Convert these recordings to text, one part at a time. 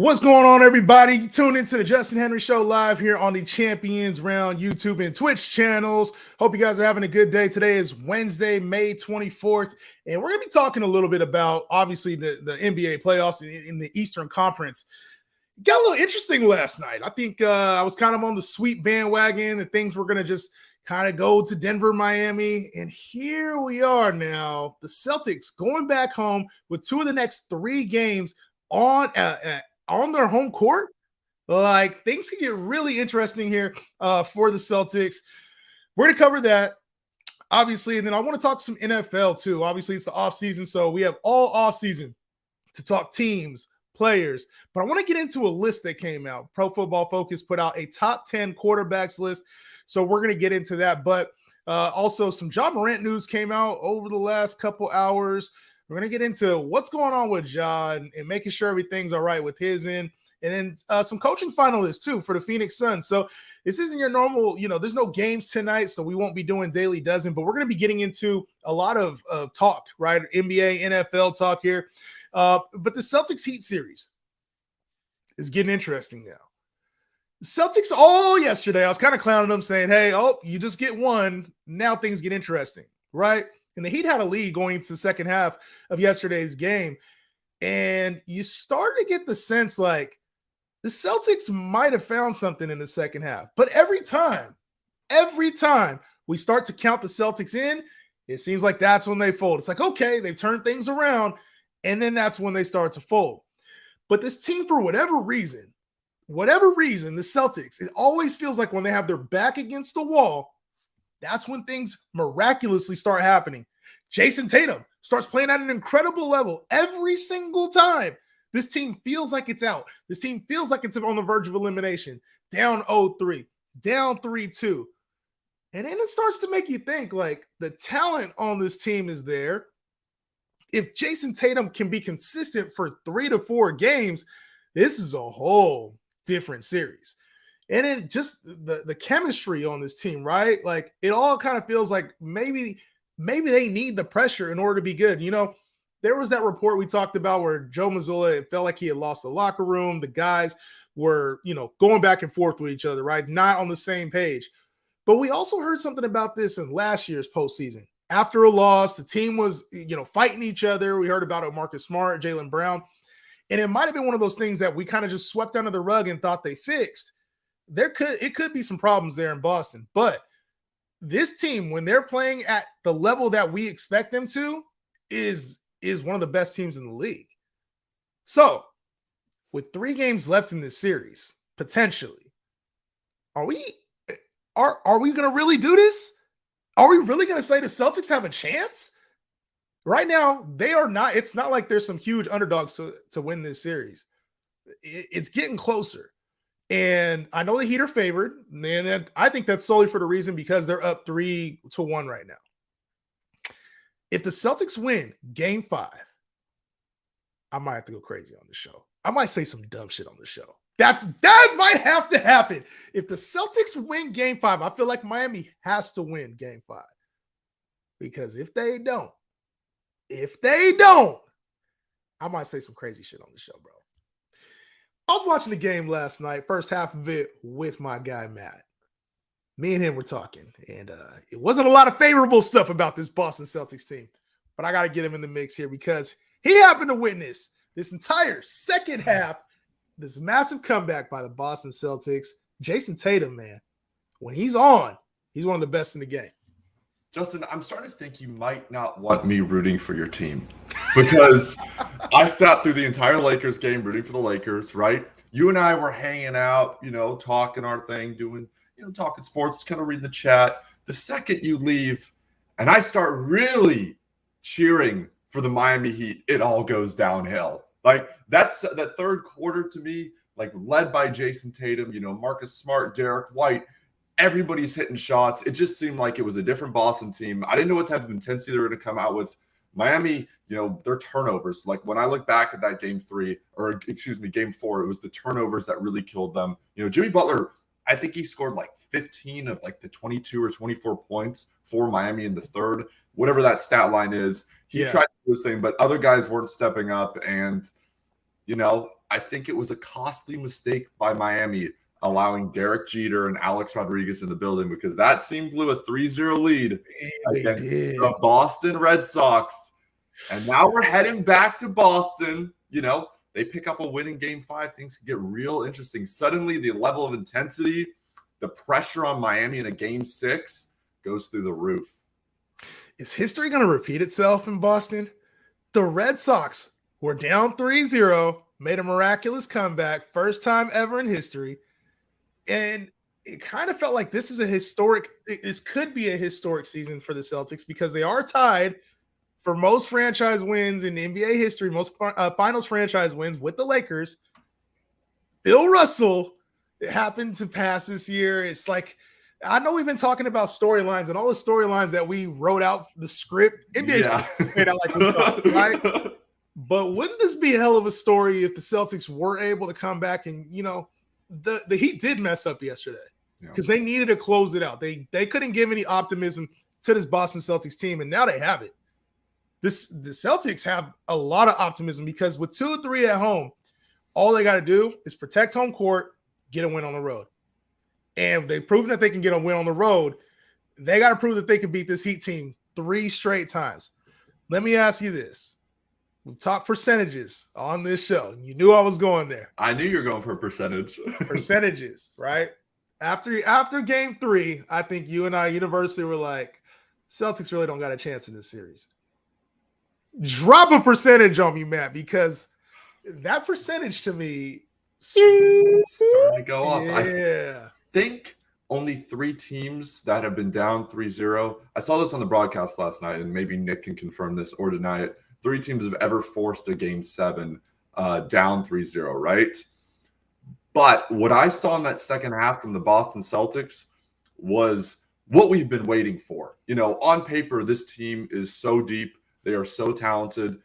What's going on, everybody? Tune into the Justin Henry Show live here on the Champions Round YouTube and Twitch channels. Hope you guys are having a good day. Today is Wednesday, May 24th, and we're going to be talking a little bit about, obviously, the NBA playoffs in the Eastern Conference. Got a little interesting last night. I think I was kind of on the sweep bandwagon and things were going to just kind of go to Denver, Miami, and here we are now. The Celtics going back home with two of the next three games on their home court. Like, things can get really interesting here for the Celtics. We're going to cover that, obviously, and then I want to talk some NFL too. Obviously, it's the offseason, so we have all offseason to talk teams, players, but I want to get into a list that came out. Pro Football Focus put out a top 10 quarterbacks list, so we're going to get into that, but also some Ja Morant news came out over the last couple hours. We're going to get into what's going on with Ja and making sure everything's all right with his end. And then some coaching finalists, too, for the Phoenix Suns. So this isn't your normal, there's no games tonight, so we won't be doing Daily Dozen. But we're going to be getting into a lot of talk, right? NBA, NFL talk here. But the Celtics Heat series is getting interesting now. The Celtics all yesterday, I was kind of clowning them, saying, hey, you just get one. Now things get interesting, right? And the Heat had a lead going into the second half of yesterday's game. And you start to get the sense like the Celtics might have found something in the second half. But every time we start to count the Celtics in, it seems like that's when they fold. It's like, okay, they turn things around, and then that's when they start to fold. But this team, for whatever reason, the Celtics, it always feels like when they have their back against the wall, that's when things miraculously start happening. Jason Tatum starts playing at an incredible level every single time. This team feels like it's out. This team feels like it's on the verge of elimination. Down 0-3, down 3-2. And then it starts to make you think, like, the talent on this team is there. If Jason Tatum can be consistent for 3 to 4 games, this is a whole different series. And then just the chemistry on this team, right? Like, it all kind of feels like maybe they need the pressure in order to be good. There was that report we talked about where Joe Mazzulla, it felt like he had lost the locker room. The guys were, going back and forth with each other, right? Not on the same page. But we also heard something about this in last year's postseason. After a loss, the team was, fighting each other. We heard about it, Marcus Smart, Jaylen Brown. And it might have been one of those things that we kind of just swept under the rug and thought they fixed. It could be some problems there in Boston, but this team, when they're playing at the level that we expect them to, is one of the best teams in the league. So, with 3 games left in this series, potentially, are we going to really do this? Are we really going to say the Celtics have a chance? Right now, they are not. It's not like there's some huge underdogs to win this series. It's getting closer. And I know the Heat are favored, and I think that's solely for the reason because they're up 3-1 right now. If the Celtics win Game 5, I might have to go crazy on the show. I might say some dumb shit on the show. That might have to happen. If the Celtics win Game 5, I feel like Miami has to win Game 5. Because if they don't, I might say some crazy shit on the show, bro. I was watching the game last night, first half of it with my guy, Matt. Me and him were talking, and it wasn't a lot of favorable stuff about this Boston Celtics team, but I got to get him in the mix here because he happened to witness this entire second half, this massive comeback by the Boston Celtics. Jason Tatum, man, when he's on, he's one of the best in the game. Justin, I'm starting to think you might not want me rooting for your team because I sat through the entire Lakers game rooting for the Lakers, right? You and I were hanging out, talking our thing, doing, talking sports, kind of reading the chat. The second you leave and I start really cheering for the Miami Heat, it all goes downhill. Like, that's that third quarter to me, like, led by Jason Tatum, Marcus Smart, Derek White. Everybody's hitting shots. It just seemed like it was a different Boston team. I didn't know what type of intensity they were going to come out with. Miami, their turnovers. Like, when I look back at that Game 4, it was the turnovers that really killed them. Jimmy Butler, I think he scored like 15 of like the 22 or 24 points for Miami in the third, whatever that stat line is. He tried to do his thing, but other guys weren't stepping up. And, I think it was a costly mistake by Miami allowing Derek Jeter and Alex Rodriguez in the building, because that team blew a 3-0 lead And they against did. the Boston Red Sox. And now we're heading back to Boston. You know, they pick up a win in game 5. Things can get real interesting. Suddenly, the level of intensity, the pressure on Miami in a game 6 goes through the roof. Is history going to repeat itself in Boston? The Red Sox were down 3-0, made a miraculous comeback, first time ever in history. And it kind of felt like this could be a historic season for the Celtics, because they are tied for most franchise wins in NBA history, most finals franchise wins with the Lakers. Bill Russell happened to pass this year. It's like, I know we've been talking about storylines and all the storylines that we wrote out the script. NBA made out like we thought, right? But wouldn't this be a hell of a story if the Celtics were able to come back and, you know, the Heat did mess up yesterday because they needed to close it out. They couldn't give any optimism to this Boston Celtics team, and now they have it. The Celtics have a lot of optimism because with 2-3 at home, all they got to do is protect home court, get a win on the road. And they've proven that they can get a win on the road. They got to prove that they can beat this Heat team 3 straight times. Let me ask you this. We've talked percentages on this show. You knew I was going there. I knew you were going for a percentage. Percentages, right? After game 3, I think you and I universally were like, Celtics really don't got a chance in this series. Drop a percentage on me, Matt, because that percentage to me starting to go up. Yeah. I think only 3 teams that have been down 3-0. I saw this on the broadcast last night, and maybe Nick can confirm this or deny it. 3 teams have ever forced a game 7 down 3-0, right? But what I saw in that second half from the Boston Celtics was what we've been waiting for. You know, on paper, this team is so deep. They are so talented.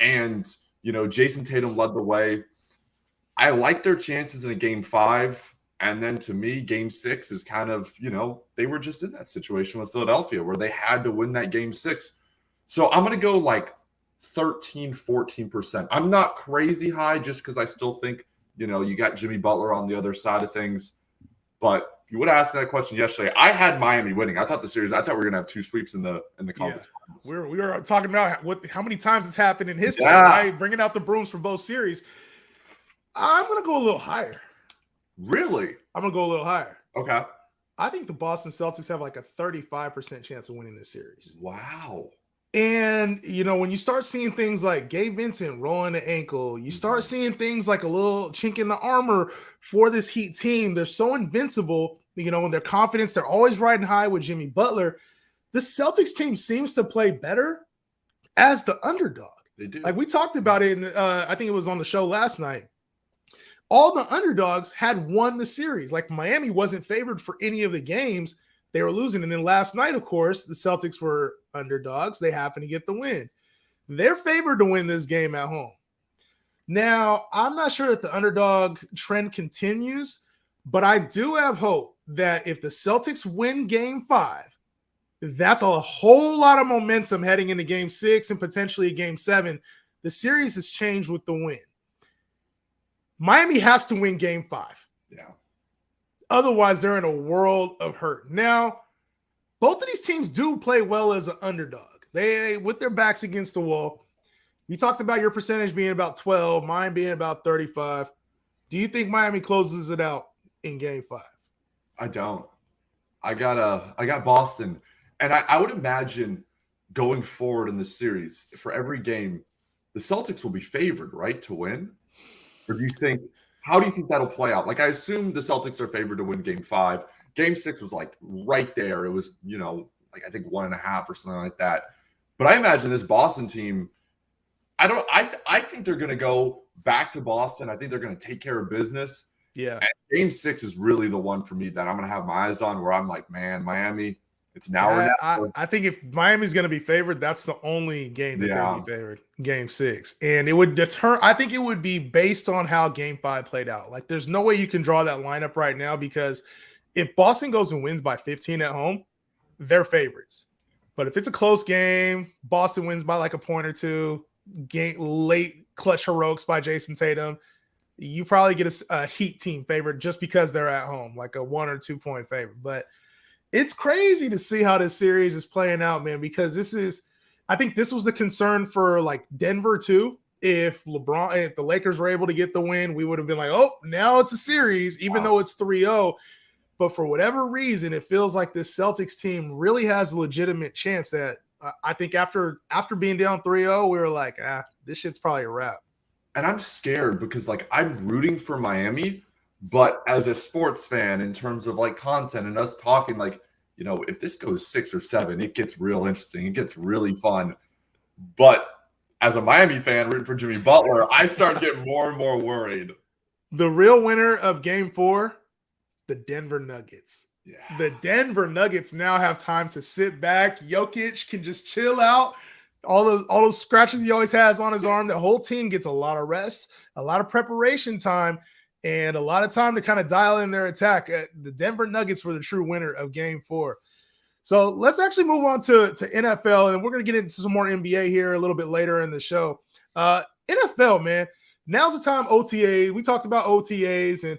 And, you know, Jason Tatum led the way. I like their chances in a game 5. And then to me, game 6 is kind of, you know, they were just in that situation with Philadelphia where they had to win that game 6. So I'm going to go like 13, 14%. I'm not crazy high just because I still think, you know, you got Jimmy Butler on the other side of things. But if you would have asked that question yesterday, I had Miami winning. I thought we were going to have 2 sweeps in the conference finals. We were talking about how many times it's happened in history, right? Bringing out the brooms for both series. I'm going to go a little higher. Really? I'm going to go a little higher. Okay. I think the Boston Celtics have like a 35% chance of winning this series. Wow. And, you know, when you start seeing things like Gabe Vincent rolling the ankle, you start seeing things like a little chink in the armor for this Heat team. They're so invincible, you know, and their confidence, they're always riding high with Jimmy Butler. The Celtics team seems to play better as the underdog. They do. Like we talked about it in, I think it was on the show last night. All the underdogs had won the series. Like Miami wasn't favored for any of the games. They were losing. And then last night, of course, the Celtics were underdogs. They happened to get the win. They're favored to win this game at home. Now, I'm not sure that the underdog trend continues, but I do have hope that if the Celtics win game 5, that's a whole lot of momentum heading into game 6 and potentially game 7. The series has changed with the win. Miami has to win game 5. Yeah. Otherwise, they're in a world of hurt. Now, both of these teams do play well as an underdog. They, with their backs against the wall. You talked about your percentage being about 12, mine being about 35. Do you think Miami closes it out in game 5? I don't. I got Boston. And I would imagine going forward in this series, for every game, the Celtics will be favored, right, to win? Or do you think, how do you think that'll play out? Like, I assume the Celtics are favored to win game 5. Game 6 was like right there. It was, you know, like I think 1.5 or something like that. But I imagine this Boston team, I think they're going to go back to Boston. I think they're going to take care of business. Yeah. And game 6 is really the one for me that I'm going to have my eyes on, where I'm like, man, Miami, it's now or never. I think if Miami's going to be favored, that's the only game that they'll be favored. Game 6. And it would deter, I think it would be based on how game 5 played out. Like, there's no way you can draw that lineup right now, because if Boston goes and wins by 15 at home, they're favorites. But if it's a close game, Boston wins by like a point or two, late clutch heroics by Jason Tatum, you probably get a Heat team favorite just because they're at home, like a 1 or 2 point favorite. But it's crazy to see how this series is playing out, man, because I think this was the concern for like Denver too. If the Lakers were able to get the win, we would have been like, oh, now it's a series, even though it's 3-0. But for whatever reason, it feels like this Celtics team really has a legitimate chance that I think after being down 3-0, we were like, this shit's probably a wrap. And I'm scared because like I'm rooting for Miami, but as a sports fan, in terms of like content and us talking, like, if this goes 6 or 7, it gets real interesting. It gets really fun. But as a Miami fan rooting for Jimmy Butler, I start getting more and more worried. The real winner of Game 4, the Denver Nuggets. Yeah. The Denver Nuggets now have time to sit back. Jokic can just chill out. All those scratches he always has on his arm. The whole team gets a lot of rest, a lot of preparation time, and a lot of time to kind of dial in their attack. The Denver Nuggets were the true winner of Game 4. So let's actually move on to NFL, and we're going to get into some more NBA here a little bit later in the show. NFL, man, now's the time. OTAs. We talked about OTAs, and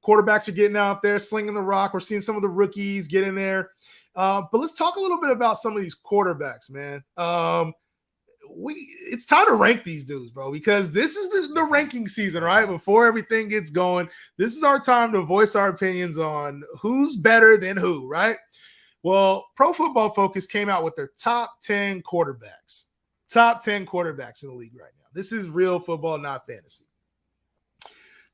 quarterbacks are getting out there, slinging the rock. We're seeing some of the rookies get in there. But let's talk a little bit about some of these quarterbacks, man. It's time to rank these dudes, bro, because this is the ranking season, right? Before everything gets going, this is our time to voice our opinions on who's better than who, right? Well, Pro Football Focus came out with their top 10 quarterbacks. Top 10 quarterbacks in the league right now. This is real football, not fantasy.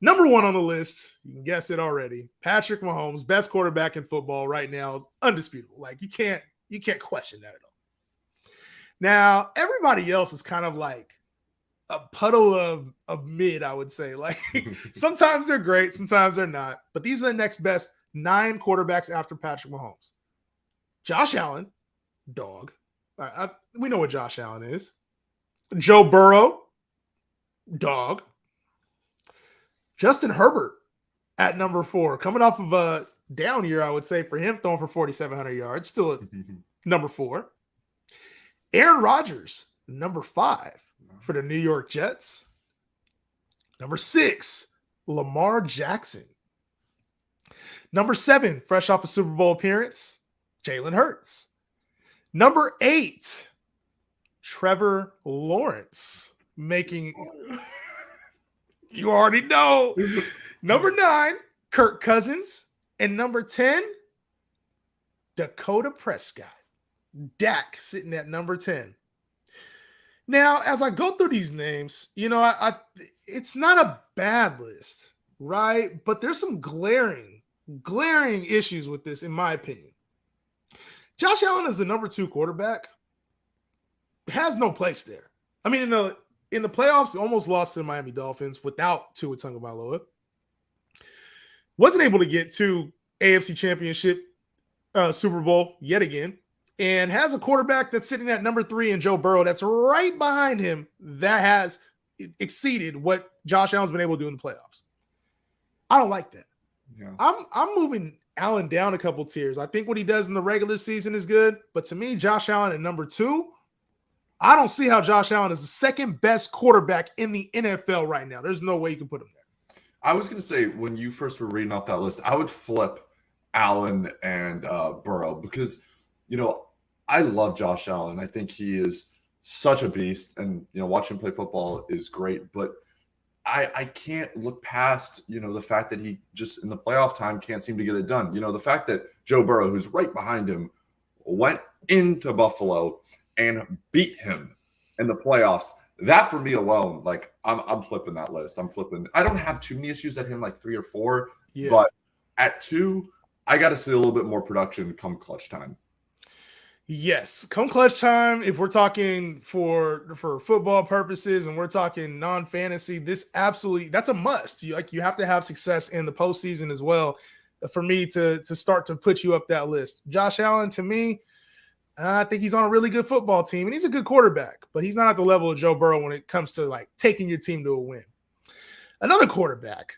Number 1 on the list, you can guess it already, Patrick Mahomes, best quarterback in football right now, undisputable. Like you can't question that at all. Now, everybody else is kind of like a puddle of mid, I would say. Like sometimes they're great, sometimes they're not. But these are the next best 9 quarterbacks after Patrick Mahomes. Josh Allen, dog. We know what Josh Allen is. Joe Burrow, dog. Justin Herbert at number 4, coming off of a down year, I would say, for him, throwing for 4,700 yards, still at number 4. Aaron Rodgers, number 5 for the New York Jets. Number 6, Lamar Jackson. Number 7, fresh off a Super Bowl appearance, Jalen Hurts. Number 8, Trevor Lawrence, making... You already know. Number 9, Kirk Cousins. And number 10, Dakota Prescott. Dak sitting at number 10. Now, as I go through these names, it's not a bad list, right? But there's some glaring issues with this, in my opinion. Josh Allen is the number 2 quarterback. Has no place there. I mean, in the playoffs, almost lost to the Miami Dolphins without Tua Tagovailoa. Wasn't able to get to AFC Championship Super Bowl yet again. And has a quarterback that's sitting at number 3 in Joe Burrow that's right behind him that has exceeded what Josh Allen's been able to do in the playoffs. I don't like that. Yeah. I'm moving Allen down a couple tiers. I think what he does in the regular season is good. But to me, Josh Allen at number 2, I don't see how Josh Allen is the second best quarterback in the NFL right now. There's no way you can put him there. I was going to say, when you first were reading off that list, I would flip Allen and Burrow because, I love Josh Allen. I think he is such a beast, and, watching him play football is great. But I can't look past, the fact that he just in the playoff time can't seem to get it done. The fact that Joe Burrow, who's right behind him, went into Buffalo and beat him in the playoffs. That for me alone, like I'm flipping that list. I don't have too many issues at him, like 3 or 4, but at 2, I got to see a little bit more production come clutch time. Yes, come clutch time. If we're talking for football purposes and we're talking non-fantasy, that's a must. You have to have success in the postseason as well for me to start to put you up that list. Josh Allen, to me, I think he's on a really good football team, and he's a good quarterback, but he's not at the level of Joe Burrow when it comes to like taking your team to a win. Another quarterback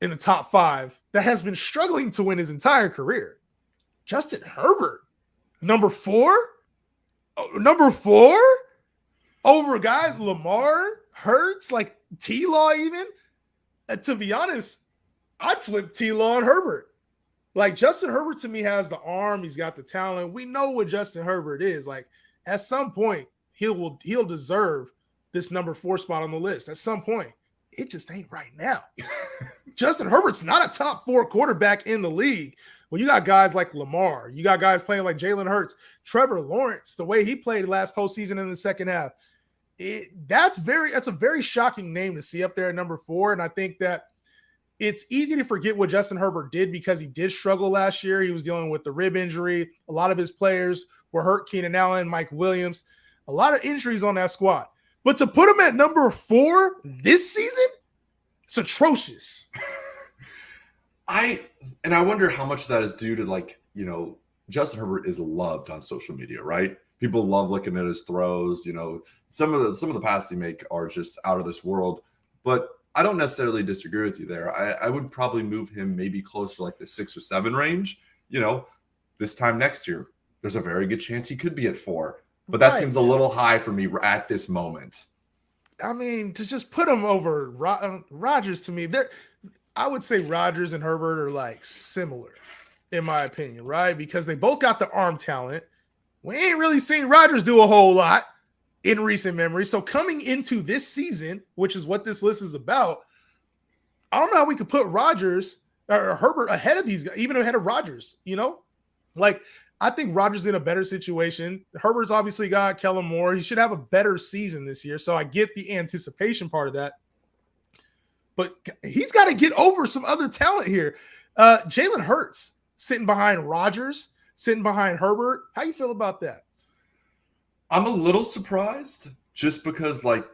in the top 5 that has been struggling to win his entire career, Justin Herbert. Number 4? Number 4? Over guys Lamar, Hurts, like T-Law even. To be honest, I'd flip T-Law and Herbert. Like Justin Herbert to me has the arm, he's got the talent. We know what Justin Herbert is. Like at some point, he'll deserve this number 4 spot on the list. At some point, it just ain't right now. Justin Herbert's not a top 4 quarterback in the league. Well, you got guys like Lamar, you got guys playing like Jalen Hurts, Trevor Lawrence, the way he played last postseason in the second half. That's a very shocking name to see up there at number 4. And I think that it's easy to forget what Justin Herbert did because he did struggle last year. He was dealing with the rib injury. A lot of his players were hurt. Keenan Allen, Mike Williams, a lot of injuries on that squad. But to put him at number 4 this season, it's atrocious. I wonder how much of that is due to, like, you know, Justin Herbert is loved on social media, right? People love looking at his throws. You know, some of the passes he make are just out of this world. But I don't necessarily disagree with you there. I would probably move him maybe closer to like the 6 or 7 range. You know, this time next year, there's a very good chance he could be at 4. But that seems a little high for me at this moment. I mean, to just put him over Rodgers, to me, I would say Rodgers and Herbert are like similar, in my opinion, right? Because they both got the arm talent. We ain't really seen Rodgers do a whole lot in recent memory. So coming into this season, which is what this list is about, I don't know how we could put Rodgers or Herbert ahead of these guys, even ahead of Rodgers, you know? Like, I think Rodgers is in a better situation. Herbert's obviously got Kellen Moore. He should have a better season this year. So I get the anticipation part of that. But he's got to get over some other talent here. Jalen Hurts sitting behind Rodgers, sitting behind Herbert. How you feel about that? I'm a little surprised just because, like,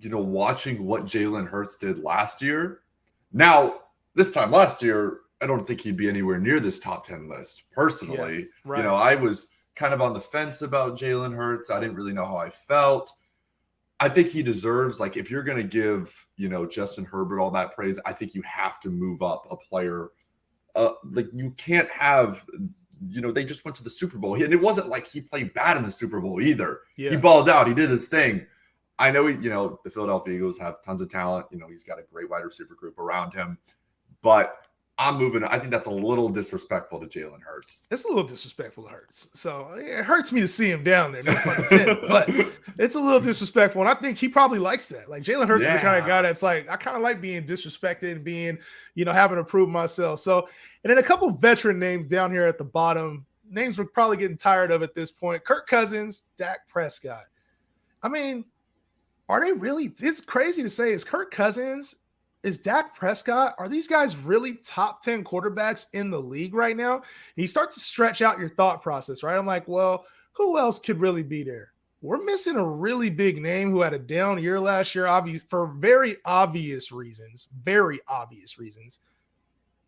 you know, watching what Jalen Hurts did last year. Now, this time last year, I don't think he'd be anywhere near this top 10 list personally. Yeah, right. You know, I was kind of on the fence about Jalen Hurts. I didn't really know how I felt. I think he deserves, like, if you're going to give, you know, Justin Herbert all that praise, I think you have to move up a player. Like, you can't have, you know, they just went to the Super Bowl. And it wasn't like he played bad in the Super Bowl either. Yeah. He balled out. He did his thing. I know, you know, the Philadelphia Eagles have tons of talent. You know, he's got a great wide receiver group around him. But I'm moving. I think that's a little disrespectful to Jalen Hurts. It's a little disrespectful to Hurts. So it hurts me to see him down there, no pun intended. But it's a little disrespectful. And I think he probably likes that. Like, Jalen Hurts is the kind of guy that's like, I kind of like being disrespected and being, you know, having to prove myself. So, and then a couple veteran names down here at the bottom. Names we're probably getting tired of at this point. Kirk Cousins, Dak Prescott. I mean, are they really? It's crazy to say. Is Kirk Cousins, is Dak Prescott, are these guys really top 10 quarterbacks in the league right now? And you start to stretch out your thought process, right? I'm like, well, who else could really be there? We're missing a really big name who had a down year last year, for very obvious reasons. Very obvious reasons.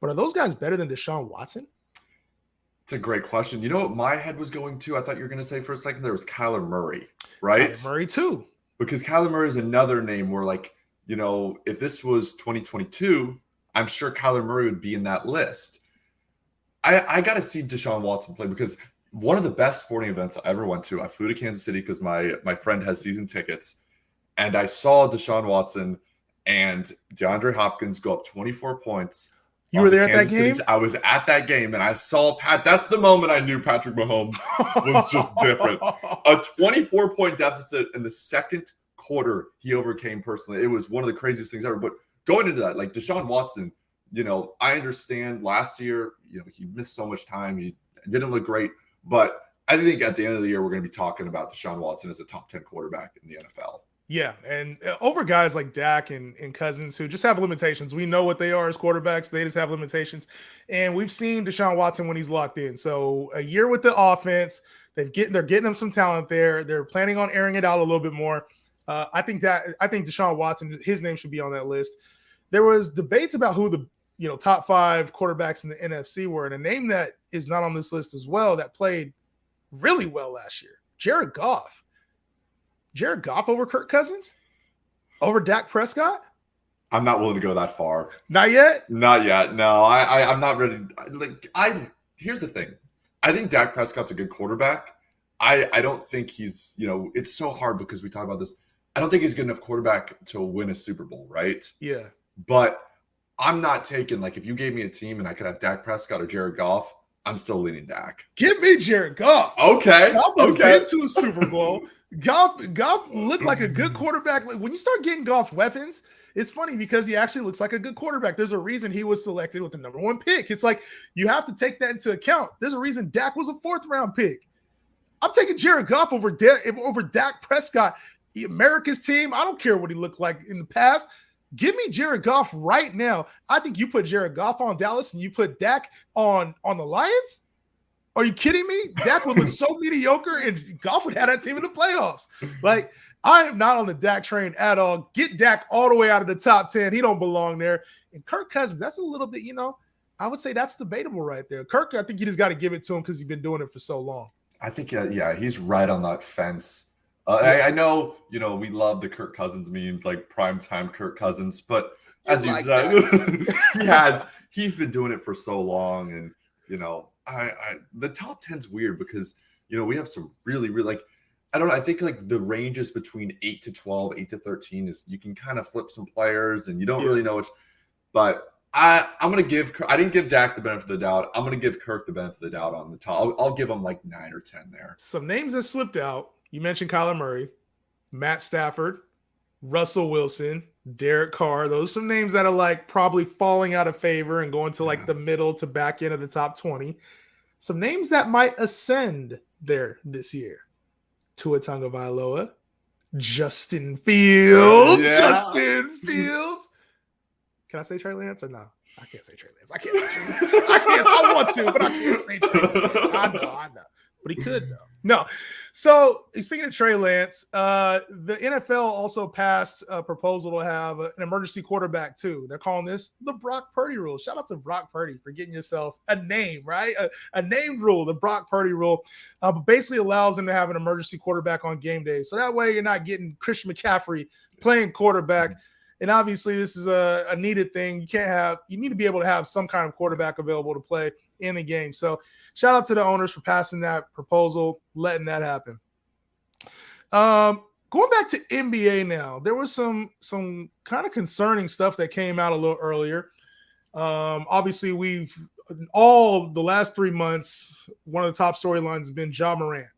But are those guys better than Deshaun Watson? It's a great question. You know what my head was going to? I thought you were going to say for a second there was Kyler Murray, right? Kyler Murray too. Because Kyler Murray is another name where, like, you know, if this was 2022, I'm sure Kyler Murray would be in that list. I got to see Deshaun Watson play because one of the best sporting events I ever went to, I flew to Kansas City because my friend has season tickets, and I saw Deshaun Watson and DeAndre Hopkins go up 24 points. You were there at that game? I was at that game, and I saw Pat. That's the moment I knew Patrick Mahomes was just different. A 24-point deficit in the second quarter he overcame personally. It was one of the craziest things ever. But going into that, like, Deshaun Watson, you know, I understand last year, you know, he missed so much time. He didn't look great. But I think at the end of the year, we're going to be talking about Deshaun Watson as a top 10 quarterback in the NFL. Yeah, and over guys like Dak and Cousins who just have limitations. We know what they are as quarterbacks. They just have limitations. And we've seen Deshaun Watson when he's locked in. So a year with the offense, they're getting him some talent there. They're planning on airing it out a little bit more. I think Deshaun Watson, his name should be on that list. There was debates about who the top 5 quarterbacks in the NFC were, and a name that is not on this list as well that played really well last year, Jared Goff. Jared Goff over Kirk Cousins? Over Dak Prescott? I'm not willing to go that far. Not yet? Not yet. No, I'm not ready. Here's the thing. I think Dak Prescott's a good quarterback. I don't think he's, it's so hard because we talk about this. I don't think he's a good enough quarterback to win a Super Bowl, right? Yeah. But I'm not taking, like, if you gave me a team and I could have Dak Prescott or Jared Goff, I'm still leaning Dak. Give me Jared Goff. Okay. Goff has been to a Super Bowl. Goff looked like a good quarterback. Like, when you start getting Goff weapons, it's funny because he actually looks like a good quarterback. There's a reason he was selected with the number 1 pick. It's like you have to take that into account. There's a reason Dak was a 4th round pick. I'm taking Jared Goff over Dak Prescott. America's team. I don't care what he looked like in the past. Give me Jared Goff right now. I think you put Jared Goff on Dallas and you put Dak on the Lions. Are you kidding me? Dak would look so mediocre and Goff would have that team in the playoffs. Like, I am not on the Dak train at all. Get Dak all the way out of the top 10. He don't belong there. And Kirk Cousins, that's a little bit, I would say that's debatable right there. Kirk, I think you just got to give it to him because he's been doing it for so long. I think, he's right on that fence. I know, we love the Kirk Cousins memes, like primetime Kirk Cousins, but as you said, he's been doing it for so long. And, the top 10's weird because, we have some really, really, like, I don't know. I think like the ranges between 8 to 12, 8 to 13 is you can kind of flip some players and you don't really know which, but I'm going to give, I didn't give Dak the benefit of the doubt. I'm going to give Kirk the benefit of the doubt on the top. I'll give him like 9 or 10 there. Some names that slipped out. You mentioned Kyler Murray, Matt Stafford, Russell Wilson, Derek Carr. Those are some names that are like probably falling out of favor and going to like the middle to back end of the top 20. Some names that might ascend there this year. Tua Tagovailoa, Justin Fields. Yeah. Justin Fields. Can I say Trey Lance or no? I can't say Trey Lance. I can't say Trey Lance. I want to, but I can't say Trey Lance. I know. But he could, though. No. So, speaking of Trey Lance, the NFL also passed a proposal to have an emergency quarterback, too. They're calling this the Brock Purdy rule. Shout out to Brock Purdy for getting yourself a name, right? A named rule, the Brock Purdy rule, but basically allows them to have an emergency quarterback on game day. So that way you're not getting Christian McCaffrey playing quarterback. And obviously this is a needed thing. You need to be able to have some kind of quarterback available to play in the game. So shout out to the owners for passing that proposal, letting that happen. Going back to NBA now, there was some kind of concerning stuff that came out a little earlier. Obviously, the last 3 months, one of the top storylines has been Ja Morant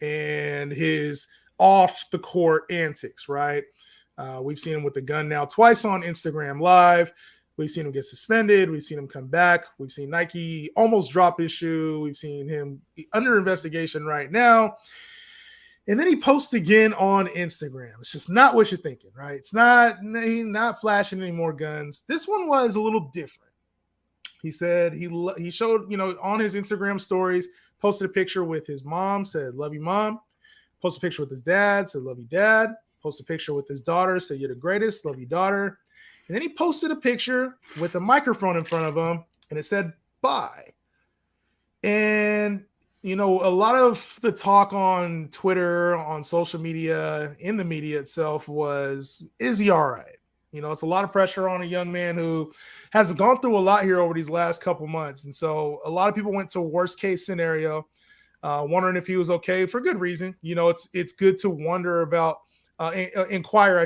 and his off the court antics, right? We've seen him with the gun now twice on Instagram Live. We've seen him get suspended. We've seen him come back. We've seen Nike almost drop his shoe. We've seen him under investigation right now. And then he posts again on Instagram. It's just not what you're thinking, right? It's not flashing any more guns. This one was a little different. He said he showed, on his Instagram stories, posted a picture with his mom, said, "Love you, Mom." Posted a picture with his dad, said, "Love you, Dad." Posted a picture with his daughter, said, "You're the greatest, love you, daughter." And then he posted a picture with a microphone in front of him, and it said, "Bye." And, a lot of the talk on Twitter, on social media, in the media itself was, is he all right? It's a lot of pressure on a young man who has gone through a lot here over these last couple months. And so a lot of people went to a worst case scenario, wondering if he was okay for good reason. It's good to wonder about, inquire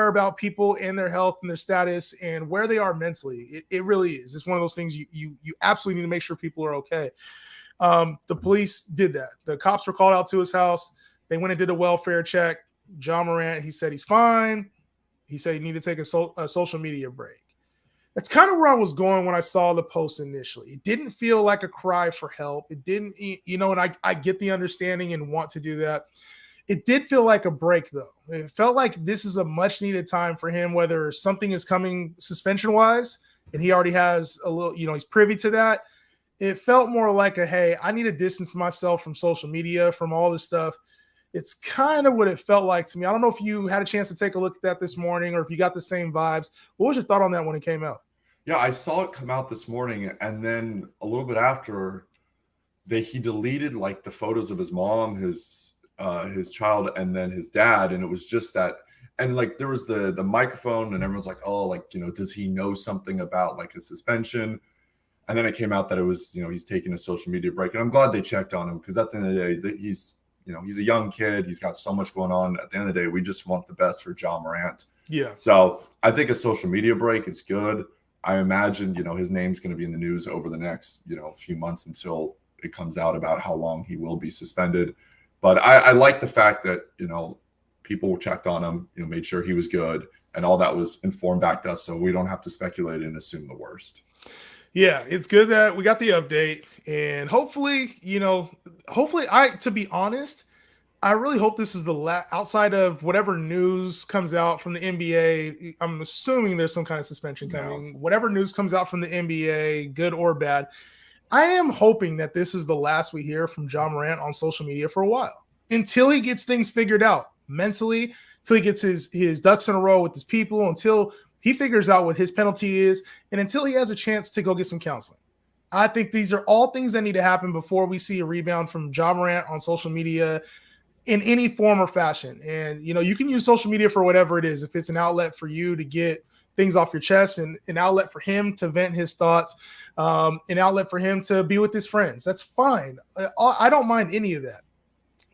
about people and their health and their status and where they are mentally. It really is. It's one of those things you absolutely need to make sure people are okay. The police did that. The cops were called out to his house. They went and did a welfare check. Ja Morant, he said he's fine. He said he needed to take a social media break. That's kind of where I was going when I saw the post initially. It didn't feel like a cry for help. It didn't, and I get the understanding and want to do that. It did feel like a break, though. It felt like this is a much-needed time for him, whether something is coming suspension-wise, and he already has a little, he's privy to that. It felt more like hey, I need to distance myself from social media, from all this stuff. It's kind of what it felt like to me. I don't know if you had a chance to take a look at that this morning or if you got the same vibes. What was your thought on that when it came out? Yeah, I saw it come out this morning, and then a little bit after, he deleted like the photos of his mom, his child, and then his dad, and it was just that. And like there was the microphone, and everyone's like, oh, like does he know something about like a suspension? And then it came out that it was he's taking a social media break, and I'm glad they checked on him because at the end of the day, he's a young kid. He's got so much going on. At the end of the day, we just want the best for Ja Morant. Yeah. So I think a social media break is good. I imagine, his name's going to be in the news over the next, few months until it comes out about how long he will be suspended. But I like the fact that, people checked on him, made sure he was good, and all that was informed back to us, so we don't have to speculate and assume the worst. Yeah, it's good that we got the update, and hopefully, to be honest, I really hope this is the outside of whatever news comes out from the NBA. I'm assuming there's some kind of suspension coming. No. Whatever news comes out from the NBA, good or bad, I am hoping that this is the last we hear from Ja Morant on social media for a while until he gets things figured out mentally, until he gets his ducks in a row with his people, until he figures out what his penalty is, and until he has a chance to go get some counseling. I think these are all things that need to happen before we see a rebound from Ja Morant on social media in any form or fashion. And, you can use social media for whatever it is. If it's an outlet for you to get things off your chest and an outlet for him to vent his thoughts, an outlet for him to be with his friends, that's fine. I don't mind any of that.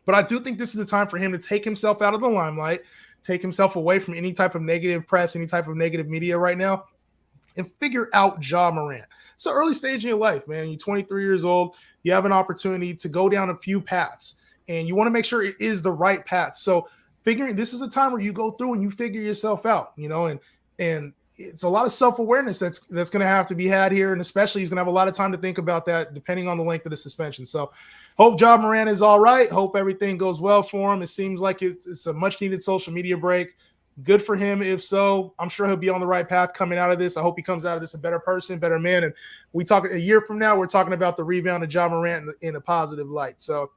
But I do think this is the time for him to take himself out of the limelight, take himself away from any type of negative press, any type of negative media right now, and figure out Ja Morant. It's an early stage in your life, man. You're 23 years old. You have an opportunity to go down a few paths, and you want to make sure it is the right path. So figuring this is a time where you go through and you figure yourself out, and it's a lot of self-awareness that's going to have to be had here. And especially he's going to have a lot of time to think about that depending on the length of the suspension. So hope Ja Morant is all right. Hope everything goes well for him. It seems like it's a much needed social media break. Good for him. If so, I'm sure he'll be on the right path coming out of this. I hope he comes out of this a better person, better man. And we talk a year from now, we're talking about the rebound of Ja Morant in a positive light. So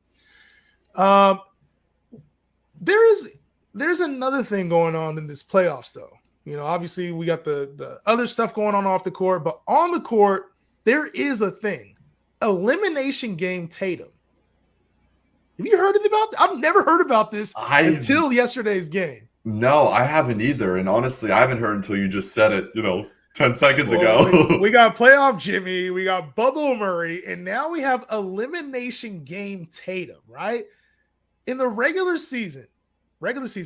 there's another thing going on in this playoffs, though. Obviously we got the other stuff going on off the court, but on the court, there is a thing. Elimination game Tatum. Have you heard about that? I've never heard about this until yesterday's game. No, I haven't either. And honestly, I haven't heard until you just said it, 10 seconds ago. We got playoff Jimmy, we got Bubble Murray, and now we have elimination game Tatum, right? In the regular season,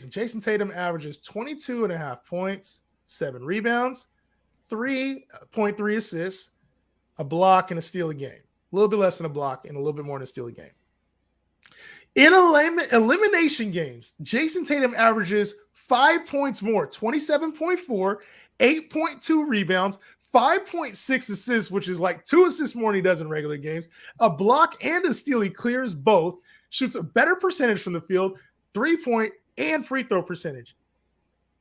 Jason Tatum averages 22.5 points, 7 rebounds, 3.3 assists, a block, and a steal a game. A little bit less than a block and a little bit more than a steal a game. In elimination games, Jason Tatum averages 5 points more, 27.4, 8.2 rebounds, 5.6 assists, which is like 2 assists more than he does in regular games, a block and a steal. He clears both, shoots a better percentage from the field, 3-point and free throw percentage.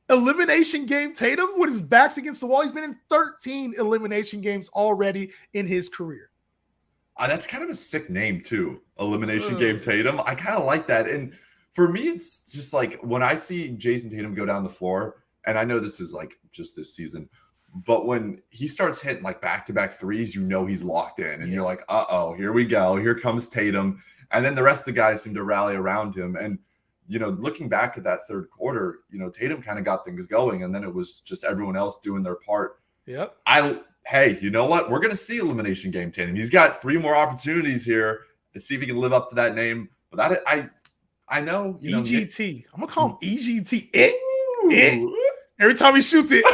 Elimination game Tatum, with his back's against the wall, he's been in 13 elimination games already in his career. That's kind of a sick name too. Elimination game Tatum. I kind of like that. And for me, it's just like when I see Jason Tatum go down the floor, and I know this is like just this season, but when he starts hitting like back-to-back threes, he's locked in. And you're like, uh-oh, here we go. Here comes Tatum. And then the rest of the guys seem to rally around him. And, looking back at that third quarter, Tatum kind of got things going. And then it was just everyone else doing their part. Yep. Hey, you know what? We're going to see elimination game Tatum. He's got 3 more opportunities here to see if he can live up to that name. But that I know. EGT. I'm going to call him EGT. Every time he shoots it.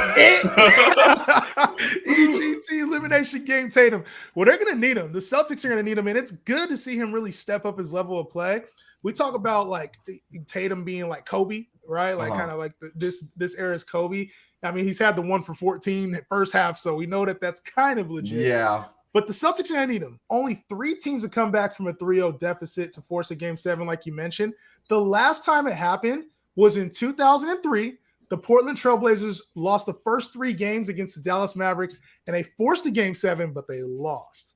EGT, elimination game Tatum. Well, they're going to need him. The Celtics are going to need him. And it's good to see him really step up his level of play. We talk about like Tatum being like Kobe, right? Like kind of like this era's Kobe. I mean, he's had the 1 for 14 first half, so we know that that's kind of legit. Yeah. But the Celtics are going to need him. Only 3 teams have come back from a 3-0 deficit to force a game 7, like you mentioned. The last time it happened was in 2003. The Portland Trailblazers lost the first 3 games against the Dallas Mavericks, and they forced a game 7, but they lost.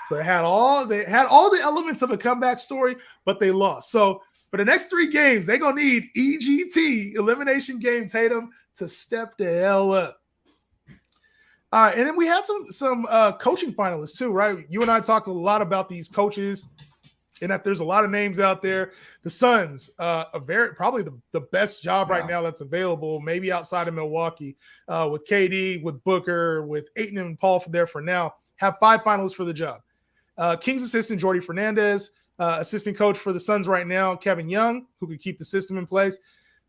So they had all the elements of a comeback story, but they lost. So for the next 3 games, they're going to need EGT, elimination game Tatum, to step the hell up. All right, and then we had some coaching finalists too, right? You and I talked a lot about these coaches and that there's a lot of names out there. The Suns, probably the best job right now that's available, maybe outside of Milwaukee, with KD, with Booker, with Ayton and Paul there for now, have 5 finalists for the job. Kings assistant Jordy Fernandez, assistant coach for the Suns right now, Kevin Young, who could keep the system in place.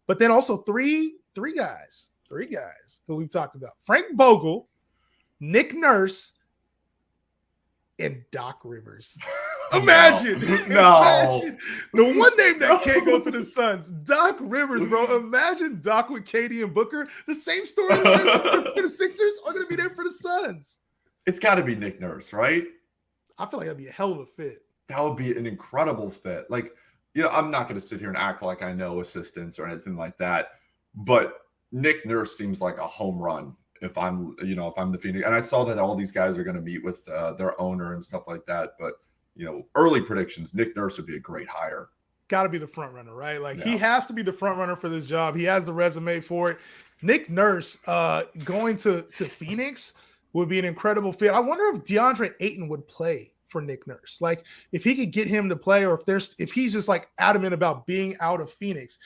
But then also three guys three guys who we've talked about: Frank Vogel, Nick Nurse, and Doc Rivers. Imagine. Imagine the one name that can't go to the Suns. Doc Rivers, bro. Imagine Doc with KD and Booker. The same storyline for the Sixers are going to be there for the Suns. It's got to be Nick Nurse, right? I feel like that'd be a hell of a fit. That would be an incredible fit. Like, I'm not going to sit here and act like I know assistants or anything like that, but Nick Nurse seems like a home run if I'm the Phoenix. And I saw that all these guys are going to meet with their owner and stuff like that. But, early predictions, Nick Nurse would be a great hire. Got to be the front runner, right? Like, he has to be the front runner for this job. He has the resume for it. Nick Nurse going to Phoenix would be an incredible fit. I wonder if DeAndre Ayton would play for Nick Nurse. Like, if he could get him to play, or if he's just like adamant about being out of Phoenix.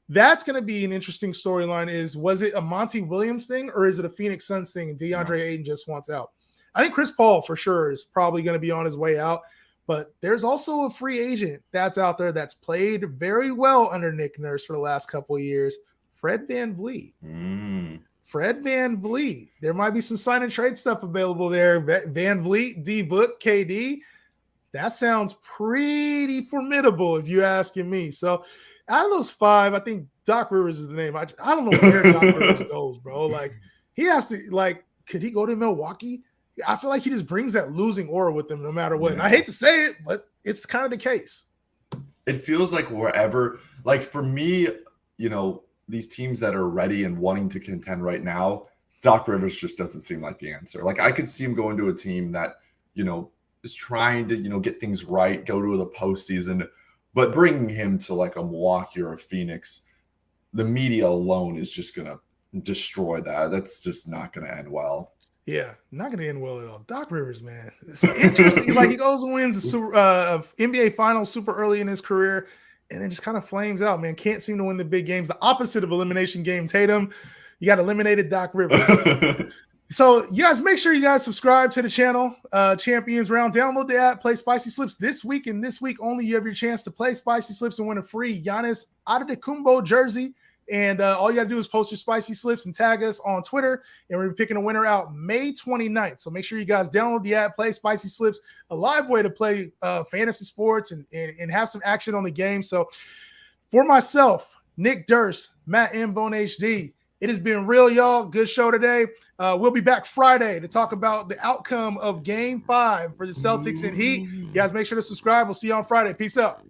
That's going to be an interesting storyline. Was it a Monty Williams thing, or is it a Phoenix Suns thing and DeAndre Ayton just wants out? I think Chris Paul for sure is probably going to be on his way out, but there's also a free agent that's out there that's played very well under Nick Nurse for the last couple of years, Fred VanVleet. Fred VanVleet. There might be some sign and trade stuff available there. VanVleet, D-Book, KD. That sounds pretty formidable if you're asking me. So out of those five, I think Doc Rivers is the name. I don't know where Doc Rivers goes, bro. Like, he has to, could he go to Milwaukee? I feel like he just brings that losing aura with him no matter what. And I hate to say it, but it's kind of the case. It feels like wherever, like for me, these teams that are ready and wanting to contend right now, Doc Rivers just doesn't seem like the answer. Like, I could see him going to a team that, is trying to, get things right, go to the postseason. But bringing him to like a Milwaukee or a Phoenix, the media alone is just going to destroy that. That's just not going to end well. Yeah, not going to end well at all. Doc Rivers, man. It's interesting. Like, he goes and wins the NBA Finals super early in his career and then just kind of flames out, man. Can't seem to win the big games. The opposite of elimination game Tatum. You got eliminated Doc Rivers. So you guys, make sure you guys subscribe to the channel, Champions Round. Download the app, play Spicy Slips this week, and this week only you have your chance to play Spicy Slips and win a free Giannis Antetokounmpo jersey. And all you got to do is post your Spicy Slips and tag us on Twitter, and we're picking a winner out May 29th. So make sure you guys download the app, play Spicy Slips, a live way to play fantasy sports and have some action on the game. So for myself, Nick Durst, Matt M. Bone HD, it has been real, y'all. Good show today. We'll be back Friday to talk about the outcome of Game 5 for the Celtics and Heat. You guys make sure to subscribe. We'll see you on Friday. Peace out.